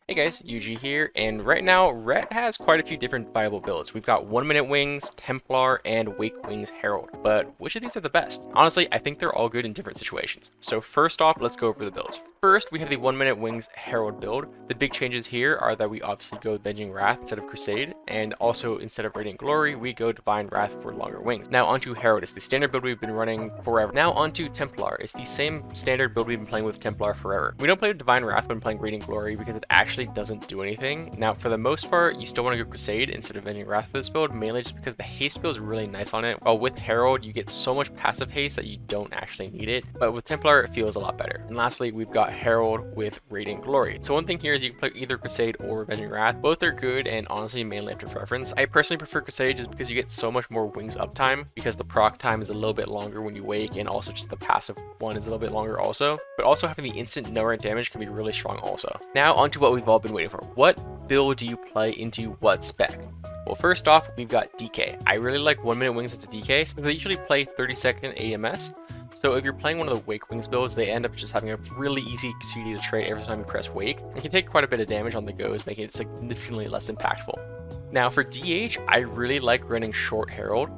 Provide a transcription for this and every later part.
Hey guys, UG here, and right now, Ret has quite a few different viable builds. We've got 1 Minute Wings, Templar, and Wake Wings Herald, but which of these are the best? Honestly, I think they're all good in different situations. So first off, let's go over the builds. First, we have the 1 Minute Wings Herald build. The big changes here are that we obviously go Avenging Wrath instead of Crusade, and also instead of Radiant Glory, we go Divine Wrath for longer wings. Now onto Herald, it's the standard build we've been running forever. Now onto Templar, it's the same standard build we've been playing with Templar forever. We don't play with Divine Wrath when playing Radiant Glory because it actually doesn't do anything. Now for the most part, you still want to go Crusade instead of Avenging Wrath for this build, mainly just because the haste feels really nice on it, while with Herald, you get so much passive haste that you don't actually need it, but with Templar, it feels a lot better. And lastly, we've got Herald with Radiant Glory. So one thing here is you can play either Crusade or Avenging Wrath. Both are good and honestly mainly after preference. I personally prefer Crusade just because you get so much more wings uptime because the proc time is a little bit longer when you wake, and also just the passive one is a little bit longer also. But also having the instant no rank damage can be really strong also. Now onto what we've all been waiting for. What build do you play into what spec? Well, first off, we've got DK. I really like 1 Minute Wings into DK, so they usually play 30-second AMS. So if you're playing one of the Wake Wings builds, they end up just having a really easy CD to trade every time you press Wake. It can take quite a bit of damage on the goes, making it significantly less impactful. Now for DH, I really like running Short Herald.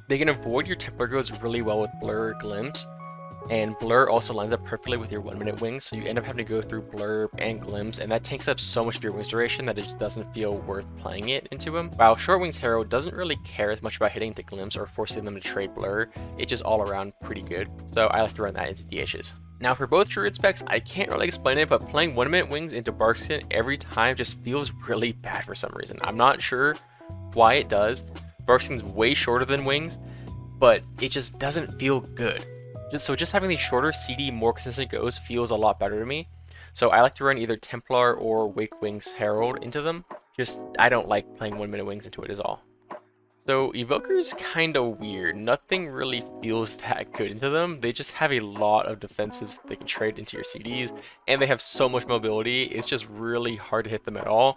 They can avoid your Templar goes really well with Blur or Glimpse, and Blur also lines up perfectly with your 1 Minute Wings, so you end up having to go through Blur and Glimpse, and that takes up so much of your wings duration that it just doesn't feel worth playing it into him. While Short Wings Herald doesn't really care as much about hitting the Glimpse or forcing them to trade Blur, it's just all around pretty good, so I like to run that into DHs. Now for both Druid specs, I can't really explain it, but playing 1 Minute Wings into Barkskin every time just feels really bad for some reason. I'm not sure why it does. Barkskin's way shorter than Wings, but it just doesn't feel good. Just having these shorter CD, more consistent goes feels a lot better to me. So I like to run either Templar or Wake Wings Herald into them. I don't like playing 1 Minute Wings into it at all. So Evoker's kinda weird. Nothing really feels that good into them. They just have a lot of defensives that they can trade into your CDs, and they have so much mobility, it's just really hard to hit them at all.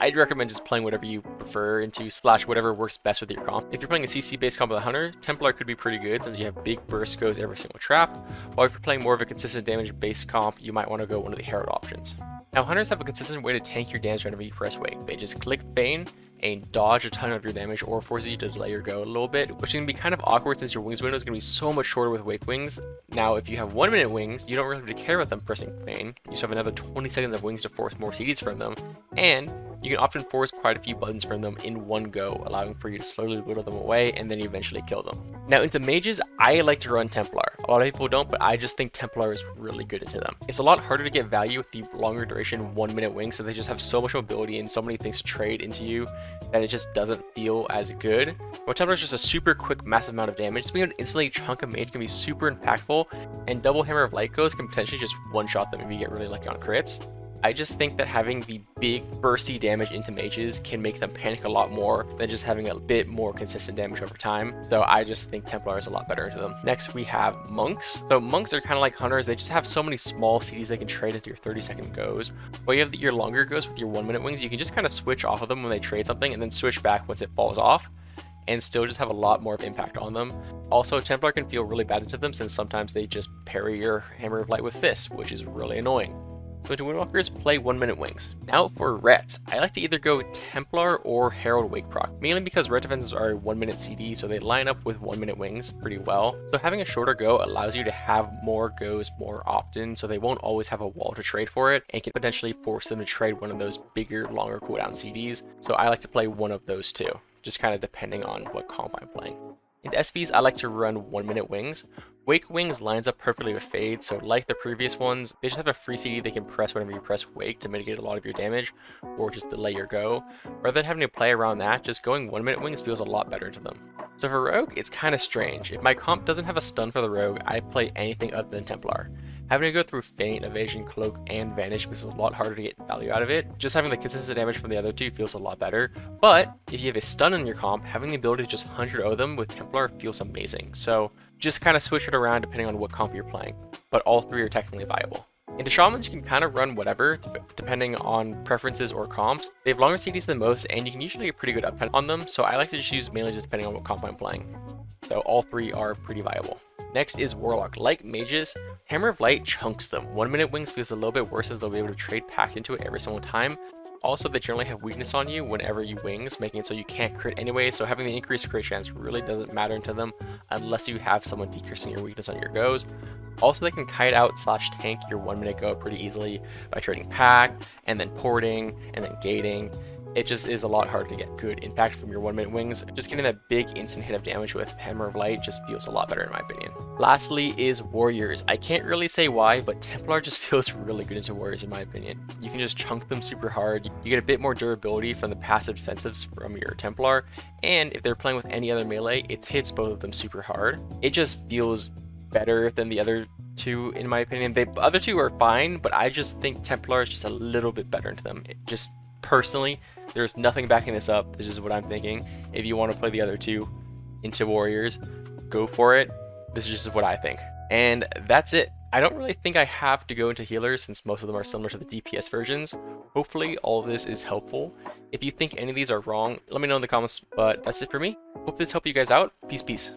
I'd recommend just playing whatever you prefer into / whatever works best with your comp. If you're playing a CC based comp with a Hunter, Templar could be pretty good since you have big burst goes every single trap, while if you're playing more of a consistent damage based comp, you might want to go one of the Herald options. Now Hunters have a consistent way to tank your damage whenever you press Wake. They just click Feign and dodge a ton of your damage, or forces you to delay your go a little bit, which can be kind of awkward since your wings window is going to be so much shorter with Wake Wings. Now if you have 1 Minute Wings, you don't really have to care about them pressing Feign. You just have another 20 seconds of wings to force more CDs from them, and you can often force quite a few buttons from them in one go, allowing for you to slowly whittle them away and then eventually kill them. Now into mages, I like to run Templar. A lot of people don't, but I just think Templar is really good into them. It's a lot harder to get value with the longer duration 1 Minute Wings, so they just have so much mobility and so many things to trade into you that it just doesn't feel as good. While Templar is just a super quick, massive amount of damage, so being able to instantly chunk a mage can be super impactful, and Double Hammer of Light Goes can potentially just one-shot them if you get really lucky on crits. I just think that having the big bursty damage into mages can make them panic a lot more than just having a bit more consistent damage over time. So I just think Templar is a lot better into them. Next we have Monks. So Monks are kind of like Hunters. They just have so many small CDs they can trade into your 30-second goes. While you have your longer goes with your 1 Minute Wings, you can just kind of switch off of them when they trade something and then switch back once it falls off, and still just have a lot more of impact on them. Also, Templar can feel really bad into them since sometimes they just parry your Hammer of Light with Fist, which is really annoying. So into Windwalkers, play 1 Minute Wings. Now for Rets, I like to either go Templar or Herald Wake proc, mainly because Ret defenses are a 1 minute CD, so they line up with 1 Minute Wings pretty well. So having a shorter go allows you to have more goes more often, so they won't always have a wall to trade for it, and can potentially force them to trade one of those bigger, longer cooldown CDs. So I like to play one of those two, just kind of depending on what comp I'm playing. In SPs, I like to run 1 Minute Wings. Wake Wings lines up perfectly with Fade, so like the previous ones, they just have a free CD they can press whenever you press Wake to mitigate a lot of your damage, or just delay your go. Rather than having to play around that, just going 1 Minute Wings feels a lot better to them. So for Rogue, it's kind of strange. If my comp doesn't have a stun for the Rogue, I play anything other than Templar. Having to go through Feint, Evasion, Cloak, and Vanish makes it a lot harder to get value out of it. Just having the consistent damage from the other two feels a lot better. But if you have a stun in your comp, having the ability to just 100-0 them with Templar feels amazing. So just kind of switch it around depending on what comp you're playing. But all three are technically viable. Into Shamans, you can kind of run whatever, depending on preferences or comps. They have longer CDs than most, and you can usually get pretty good uptime on them, so I like to just use mainly just depending on what comp I'm playing. So all three are pretty viable. Next is Warlock. Like mages, Hammer of Light chunks them. 1 minute wings feels a little bit worse as they'll be able to trade pack into it every single time. Also, they generally have weakness on you whenever you wings, making it so you can't crit anyway, so having the increased crit chance really doesn't matter to them unless you have someone decreasing your weakness on your goes. Also, they can kite out slash tank your 1 minute go pretty easily by trading pack, and then porting, and then gating. It just is a lot harder to get good impact from your 1 minute wings. Just getting that big instant hit of damage with Hammer of Light just feels a lot better in my opinion. Lastly is Warriors. I can't really say why, but Templar just feels really good into Warriors in my opinion. You can just chunk them super hard. You get a bit more durability from the passive defensives from your Templar, and if they're playing with any other melee, it hits both of them super hard. It just feels better than the other two in my opinion. The other two are fine, but I just think Templar is just a little bit better into them. It just personally, there's nothing backing this up. This is what I'm thinking. If you want to play the other two into Warriors, go for it. This is just what I think. And that's it. I don't really think I have to go into healers since most of them are similar to the DPS versions. Hopefully all of this is helpful. If you think any of these are wrong, let me know in the comments. But that's it for me. Hope this helped you guys out. Peace, peace.